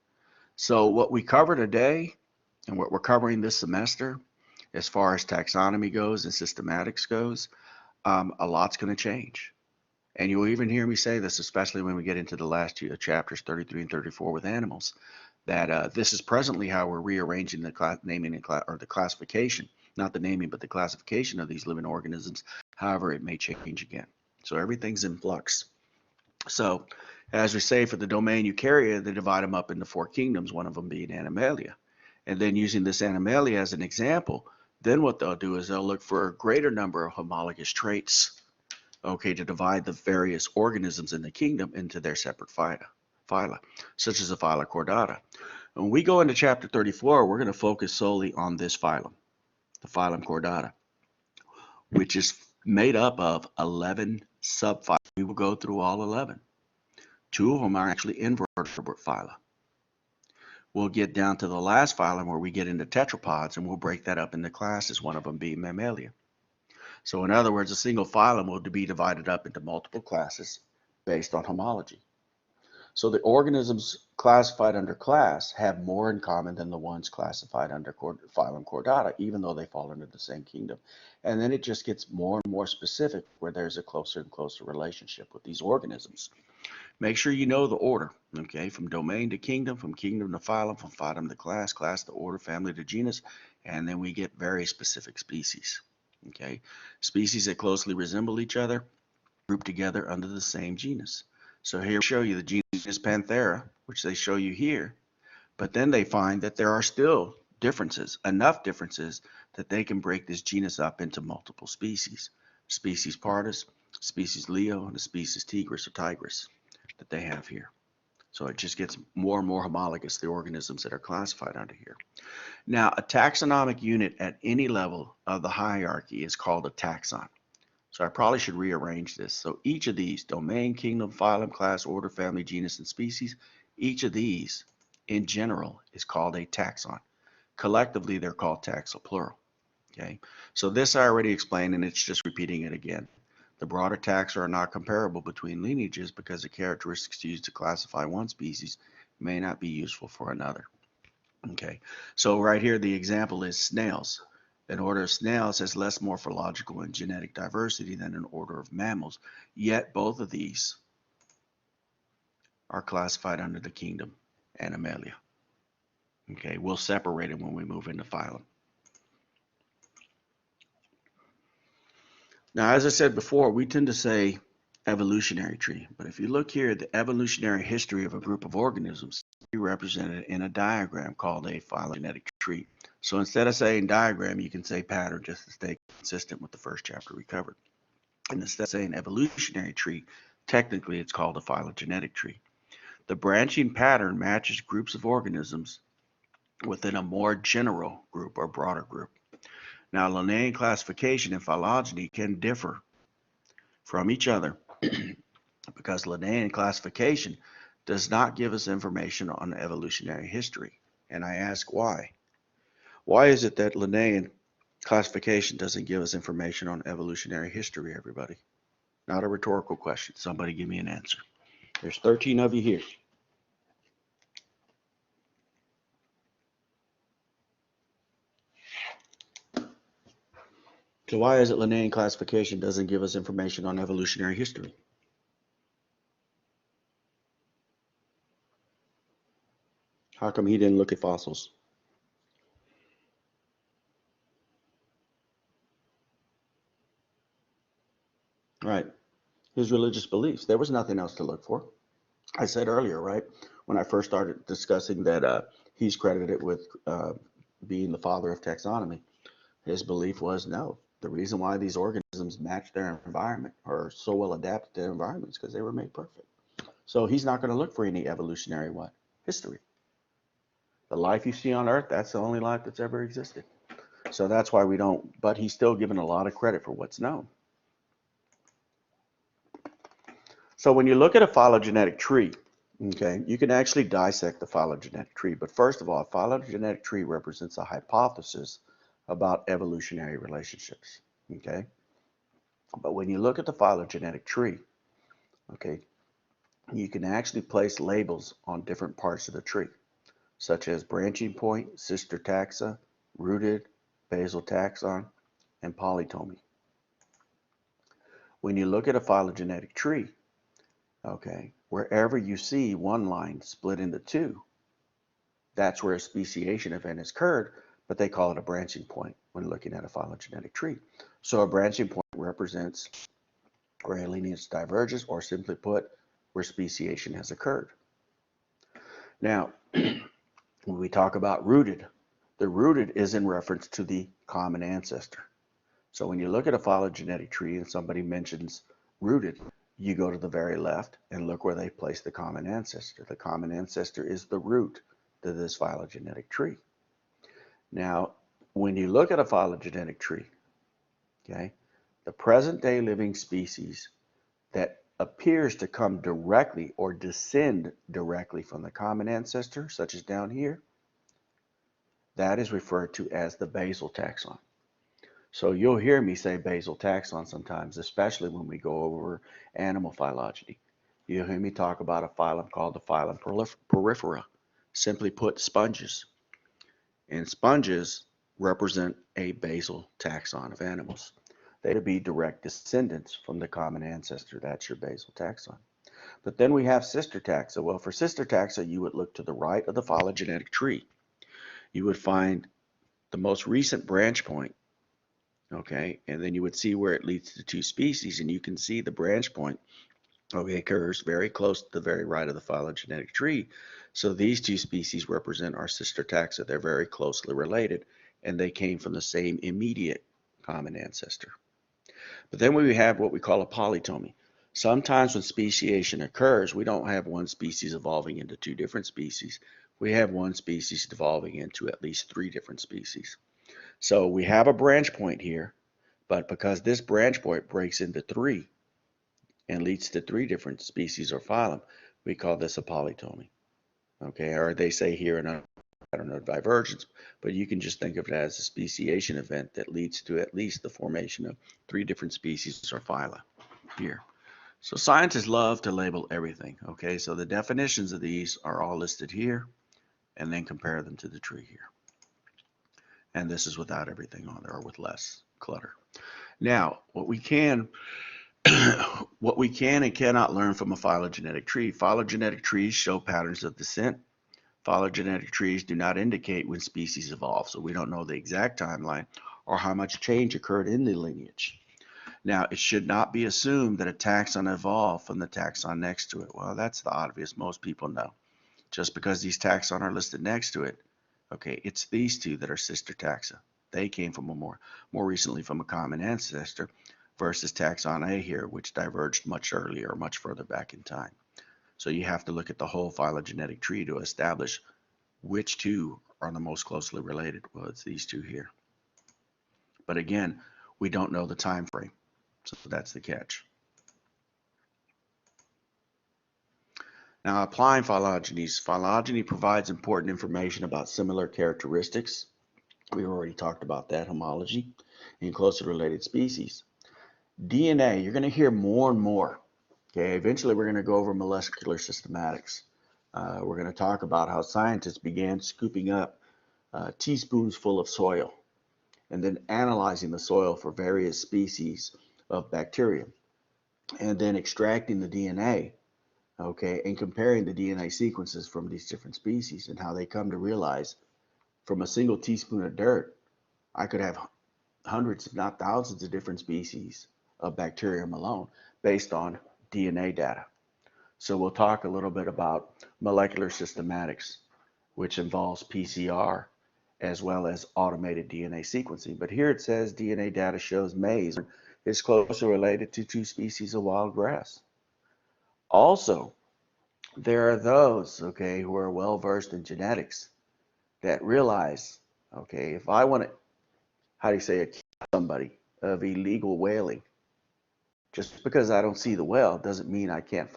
So what we cover today and what we're covering this semester, as far as taxonomy goes and systematics goes, a lot's going to change. And you'll even hear me say this, especially when we get into the last two chapters, 33 and 34 with animals, that this is presently how we're rearranging the naming and or the classification, not the naming, but the classification of these living organisms. However, it may change again. So everything's in flux. So as we say for the domain Eukarya, they divide them up into four kingdoms, one of them being Animalia. And then using this Animalia as an example, then what they'll do is they'll look for a greater number of homologous traits, okay, to divide the various organisms in the kingdom into their separate phyla, such as the Phylum Chordata. When we go into chapter 34, we're going to focus solely on this phylum, the Phylum Chordata, which is made up of 11 subphyla. We will go through all 11. Two of them are actually invertebrate phyla. We'll get down to the last phylum where we get into tetrapods, and we'll break that up into classes, one of them being Mammalia. So in other words, a single phylum will be divided up into multiple classes based on homology. So the organisms classified under class have more in common than the ones classified under Phylum Chordata, even though they fall under the same kingdom. And then it just gets more and more specific where there's a closer and closer relationship with these organisms. Make sure you know the order, okay, from domain to kingdom, from kingdom to phylum, from phylum to class, class to order, family to genus, and then we get very specific species, okay. Species that closely resemble each other group together under the same genus. So here we show you the genus Panthera, which they show you here. But then they find that there are still differences, enough differences that they can break this genus up into multiple species. Species Pardus, species Leo, and the species Tigris or Tigris that they have here. So it just gets more and more homologous, the organisms that are classified under here. Now, a taxonomic unit at any level of the hierarchy is called a taxon. So I probably should rearrange this. So each of these, domain, kingdom, phylum, class, order, family, genus, and species, each of these in general is called a taxon. Collectively, they're called taxa, plural. Okay, so this I already explained, and it's just repeating it again. The broader taxa are not comparable between lineages because the characteristics used to classify one species may not be useful for another. Okay, so right here the example is snails. An order of snails has less morphological and genetic diversity than an order of mammals, yet both of these are classified under the kingdom Animalia. Okay, we'll separate them when we move into phylum. Now, as I said before, we tend to say evolutionary tree, but if you look here, the evolutionary history of a group of organisms is represented in a diagram called a phylogenetic tree. So instead of saying diagram, you can say pattern just to stay consistent with the first chapter we covered. And instead of saying evolutionary tree, technically it's called a phylogenetic tree. The branching pattern matches groups of organisms within a more general group or broader group. Now, Linnaean classification and phylogeny can differ from each other because Linnaean classification does not give us information on evolutionary history. And I ask why. Why is it that Linnaean classification doesn't give us information on evolutionary history, everybody? Not a rhetorical question. Somebody give me an answer. There's 13 of you here. So why is it Linnaean classification doesn't give us information on evolutionary history? How come he didn't look at fossils? Right. His religious beliefs. There was nothing else to look for. I said earlier, right, when I first started discussing that he's credited with being the father of taxonomy, his belief was no. The reason why these organisms match their environment or are so well adapted to their environment is because they were made perfect. So he's not going to look for any evolutionary what? History. The life you see on Earth, that's the only life that's ever existed. So that's why we don't, but he's still given a lot of credit for what's known. So when you look at a phylogenetic tree, okay, you can actually dissect the phylogenetic tree. But first of all, a phylogenetic tree represents a hypothesis about evolutionary relationships, okay? But when you look at the phylogenetic tree, okay, you can actually place labels on different parts of the tree, such as branching point, sister taxa, rooted, basal taxon, and polytomy. When you look at a phylogenetic tree, okay, wherever you see one line split into two, that's where a speciation event has occurred, but they call it a branching point when looking at a phylogenetic tree. So a branching point represents where a lineage diverges, or simply put, where speciation has occurred. Now, when we talk about rooted, the rooted is in reference to the common ancestor. So when you look at a phylogenetic tree and somebody mentions rooted, you go to the very left and look where they place the common ancestor. The common ancestor is the root to this phylogenetic tree. Now, when you look at a phylogenetic tree, okay, the present day living species that appears to come directly or descend directly from the common ancestor, such as down here, that is referred to as the basal taxon. So you'll hear me say basal taxon sometimes, especially when we go over animal phylogeny. You'll hear me talk about a phylum called the phylum Porifera. Simply put, sponges. And sponges represent a basal taxon of animals. They would be direct descendants from the common ancestor. That's your basal taxon. But then we have sister taxa. Well, for sister taxa, you would look to the right of the phylogenetic tree. You would find the most recent branch point, okay, and then you would see where it leads to two species, and you can see the branch point Okay, occurs very close to the very right of the phylogenetic tree. So these two species represent our sister taxa. They're very closely related, and they came from the same immediate common ancestor. But then we have what we call a polytomy. Sometimes when speciation occurs, we don't have one species evolving into two different species. We have one species evolving into at least three different species. So we have a branch point here, but because this branch point breaks into three and leads to three different species or phylum, we call this a polytomy. Okay, or they say here in I don't know, divergence, but you can just think of it as a speciation event that leads to at least the formation of three different species or phyla here. So scientists love to label everything. Okay, so the definitions of these are all listed here, and then compare them to the tree here. And this is without everything on there, or with less clutter. Now, what we can what we can and cannot learn from a phylogenetic tree. Phylogenetic trees show patterns of descent. Phylogenetic trees do not indicate when species evolve, so we don't know the exact timeline or how much change occurred in the lineage. Now, it should not be assumed that a taxon evolved from the taxon next to it. Well, that's the obvious. Most people know. Just because these taxon are listed next to it, okay, it's these two that are sister taxa. They came from a more recently from a common ancestor versus taxon A here, which diverged much earlier, much further back in time. So you have to look at the whole phylogenetic tree to establish which two are the most closely related. Well, it's these two here. But again, we don't know the time frame. So that's the catch. Now, applying phylogenies. Phylogeny provides important information about similar characteristics. We already talked about that, homology, in closely related species. DNA, you're going to hear more and more. Okay, eventually we're going to go over molecular systematics. We're going to talk about how scientists began scooping up teaspoons full of soil and then analyzing the soil for various species of bacteria and then extracting the DNA, okay, and comparing the DNA sequences from these different species and how they come to realize from a single teaspoon of dirt, I could have hundreds, if not thousands, of different species of bacterium alone based on DNA data. So we'll talk a little bit about molecular systematics, which involves PCR as well as automated DNA sequencing. But here it says DNA data shows maize is closely related to two species of wild grass. Also, there are those, okay, who are well versed in genetics that realize, okay, if I want to, how do you say, accuse somebody of illegal whaling, just because I don't see the whale doesn't mean I can't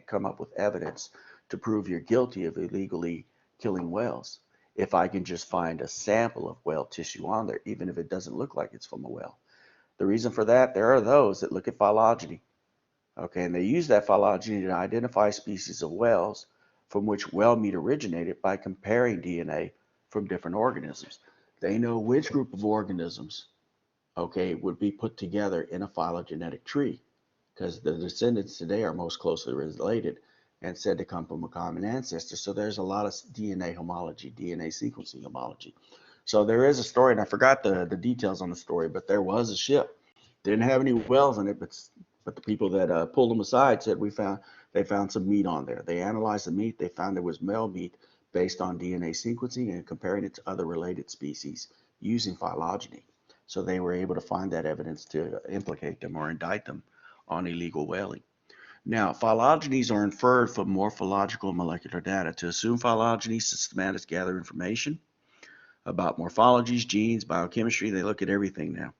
come up with evidence to prove you're guilty of illegally killing whales. If I can just find a sample of whale tissue on there, even if it doesn't look like it's from a whale. The reason for that, there are those that look at phylogeny, okay, and they use that phylogeny to identify species of whales from which whale meat originated by comparing DNA from different organisms. They know which group of organisms, okay, would be put together in a phylogenetic tree because the descendants today are most closely related and said to come from a common ancestor. So there's a lot of DNA homology, DNA sequencing homology. So there is a story, and I forgot the details on the story, but there was a ship. Didn't have any whales in it, but the people that pulled them aside said they found some meat on there. They analyzed the meat. They found there was male meat based on DNA sequencing and comparing it to other related species using phylogeny. So they were able to find that evidence to implicate them or indict them on illegal whaling. Now, phylogenies are inferred from morphological and molecular data. To assume phylogeny, systematists gather information about morphologies, genes, biochemistry. They look at everything now.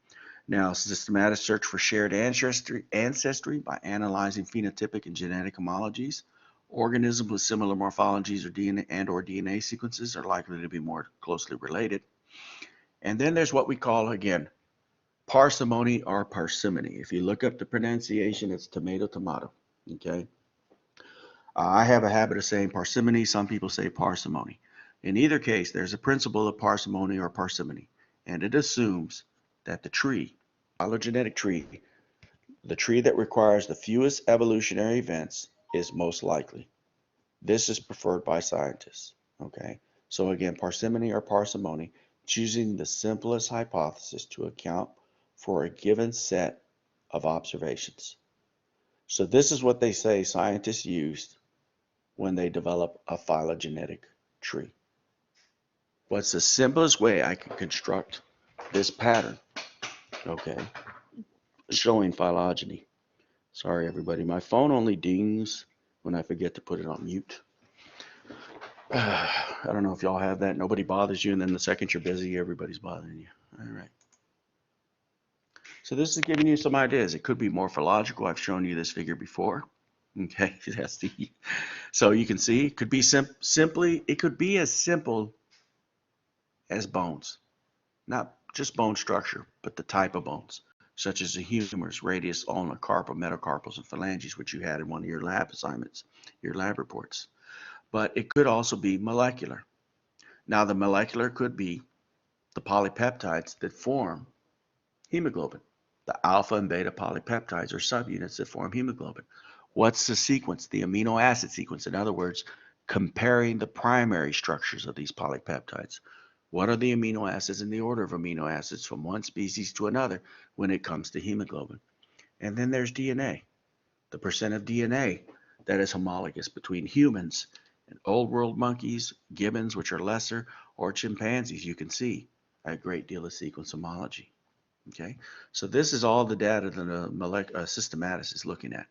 Now, systematists search for shared ancestry by analyzing phenotypic and genetic homologies. Organisms with similar morphologies or DNA sequences are likely to be more closely related. And then there's what we call, again, parsimony or parsimony. If you look up the pronunciation, it's tomato, tomato. Okay. I have a habit of saying parsimony. Some people say parsimony. In either case, there's a principle of parsimony or parsimony, and it assumes that the tree, phylogenetic tree, the tree that requires the fewest evolutionary events, is most likely. This is preferred by scientists. Okay. So again, parsimony or parsimony, choosing the simplest hypothesis to account for a given set of observations. So this is what they say scientists used when they develop a phylogenetic tree. What's the simplest way I can construct this pattern, okay, showing phylogeny? Sorry, everybody. My phone only dings when I forget to put it on mute. I don't know if y'all have that. Nobody bothers you, and then the second you're busy, everybody's bothering you. All right. So this is giving you some ideas. It could be morphological. I've shown you this figure before. Okay, that's the. So you can see it could be simply. It could be as simple as bones, not just bone structure, but the type of bones, such as the humerus, radius, ulna, carpal, metacarpals, and phalanges, which you had in one of your lab assignments, your lab reports. But it could also be molecular. Now, the molecular could be the polypeptides that form hemoglobin. The alpha and beta polypeptides are subunits that form hemoglobin. What's the sequence? The amino acid sequence. In other words, comparing the primary structures of these polypeptides. What are the amino acids in the order of amino acids from one species to another when it comes to hemoglobin? And then there's DNA, the percent of DNA that is homologous between humans and old world monkeys, gibbons, which are lesser, or chimpanzees. You can see a great deal of sequence homology. Okay, so this is all the data that a systematis is looking at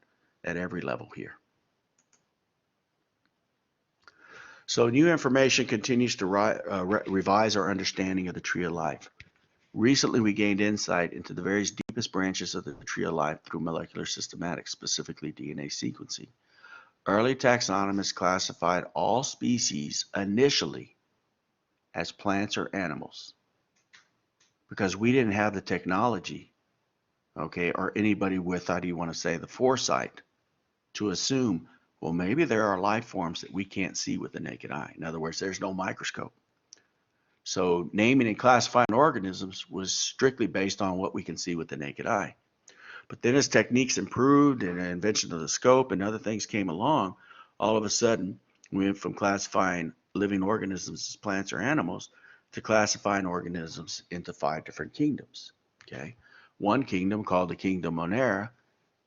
every level here. So new information continues to revise our understanding of the tree of life. Recently, we gained insight into the various deepest branches of the tree of life through molecular systematics, specifically DNA sequencing. Early taxonomists classified all species initially as plants or animals because we didn't have the technology, okay, or anybody with, how do you want to say, the foresight to assume, well, maybe there are life forms that we can't see with the naked eye. In other words, there's no microscope. So naming and classifying organisms was strictly based on what we can see with the naked eye. But then as techniques improved and the invention of the scope and other things came along, all of a sudden we went from classifying living organisms as plants or animals to classifying organisms into 5 different kingdoms. Okay, one kingdom called the Kingdom Monera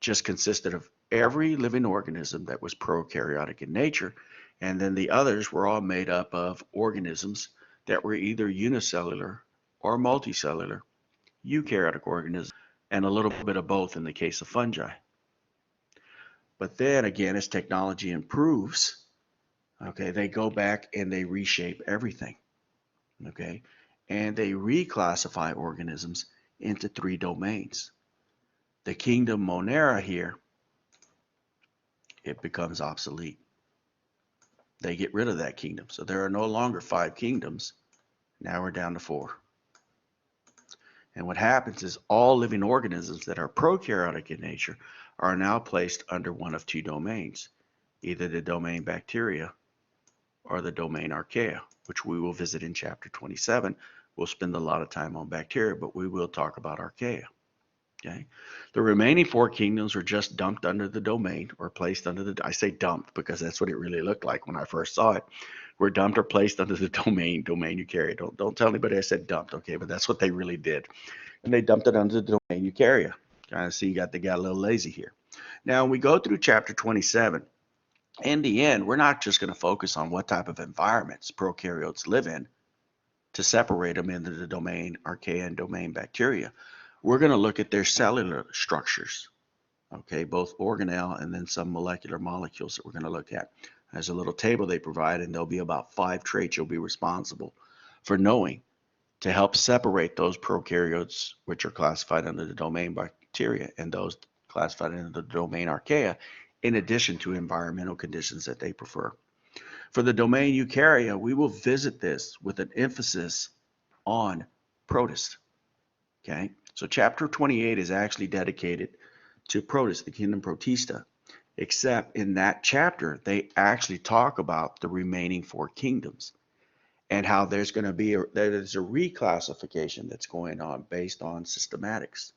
just consisted of every living organism that was prokaryotic in nature, and then the others were all made up of organisms that were either unicellular or multicellular, eukaryotic organisms, and a little bit of both in the case of fungi. But then again, as technology improves, okay, they go back and they reshape everything, okay, and they reclassify organisms into 3 domains. The Kingdom Monera here, it becomes obsolete. They get rid of that kingdom. So there are no longer 5 kingdoms. Now we're down to 4. And what happens is all living organisms that are prokaryotic in nature are now placed under one of 2 domains, either the domain bacteria or the domain archaea, which we will visit in chapter 27. We'll spend a lot of time on bacteria, but we will talk about archaea. Okay. The remaining 4 kingdoms were just dumped under the domain or placed under the, I say dumped because that's what it really looked like when I first saw it. Were dumped or placed under the domain eukarya. Don't tell anybody I said dumped, okay? But that's what they really did. And they dumped it under the domain eukarya. Kind of see they got a little lazy here. Now, when we go through chapter 27, in the end, we're not just going to focus on what type of environments prokaryotes live in to separate them into the domain archaea and domain bacteria. We're going to look at their cellular structures, okay, both organelle and then some molecular molecules that we're going to look at. There's a little table they provide, and there'll be about 5 traits you'll be responsible for knowing to help separate those prokaryotes, which are classified under the domain bacteria, and those classified under the domain archaea, in addition to environmental conditions that they prefer. For the domain eukarya, we will visit this with an emphasis on protists. Okay, so chapter 28 is actually dedicated to protists, the kingdom Protista, except in that chapter, they actually talk about the remaining 4 kingdoms and how there's going to be there's a reclassification that's going on based on systematics.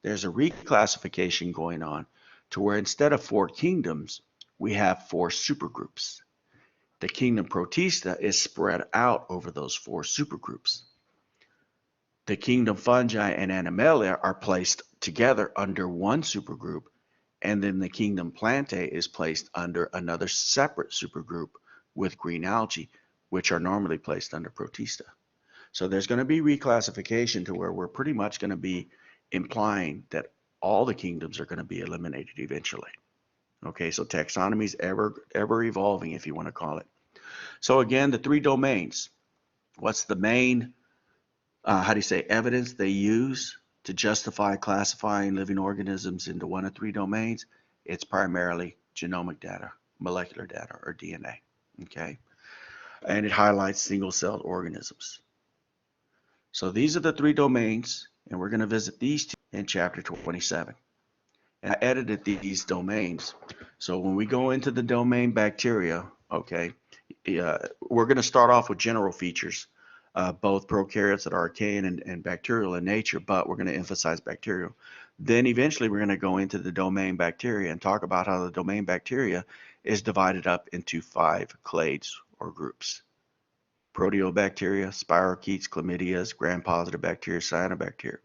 There's a reclassification going on to where instead of 4 kingdoms, we have 4 supergroups. The kingdom Protista is spread out over those 4 supergroups. The kingdom fungi and animalia are placed together under one supergroup, And then the kingdom Plantae is placed under another separate supergroup with green algae, which are normally placed under Protista. So there's going to be reclassification to where we're pretty much going to be implying that all the kingdoms are going to be eliminated eventually. Okay, so taxonomy is ever evolving, if you want to call it. So again, the three domains. What's the main, evidence they use to justify classifying living organisms into one of three domains? It's primarily genomic data, molecular data, or DNA. Okay, and it highlights single-celled organisms. So these are the three domains, and we're going to visit these two in chapter 27. And I edited these domains. So when we go into the domain bacteria, okay, we're going to start off with general features, both prokaryotes that are archaean and bacterial in nature, but we're going to emphasize bacterial. Then eventually we're going to go into the domain bacteria and talk about how the domain bacteria is divided up into 5 clades or groups. Proteobacteria, spirochetes, chlamydias, gram-positive bacteria, cyanobacteria.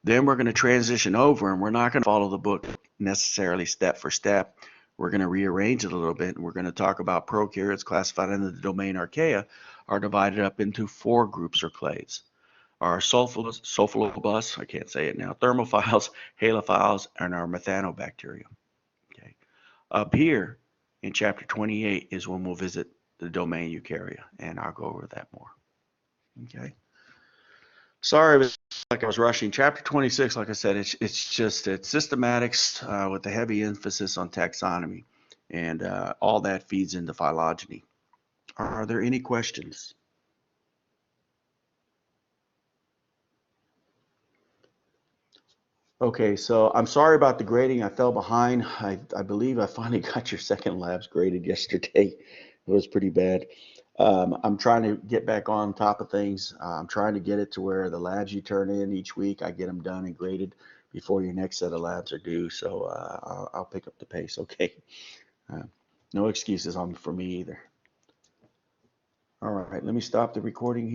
Then we're going to transition over, and we're not going to follow the book necessarily step for step. We're going to rearrange it a little bit, and we're going to talk about prokaryotes classified into the domain archaea are divided up into 4 groups or clades. Our sulfolobus, I can't say it now, thermophiles, halophiles, and our methanobacterium. Okay. Up here in chapter 28 is when we'll visit the domain eukarya, and I'll go over that more. Okay. Sorry, it was like I was rushing. Chapter 26, like I said, it's systematics with a heavy emphasis on taxonomy, and all that feeds into phylogeny. Are there any questions? Okay, so I'm sorry about the grading. I fell behind. I believe I finally got your second labs graded yesterday. It was pretty bad. I'm trying to get back on top of things. I'm trying to get it to where the labs you turn in each week, I get them done and graded before your next set of labs are due. So I'll pick up the pace. Okay. Uh, no excuses for me either. All right, let me stop the recording here.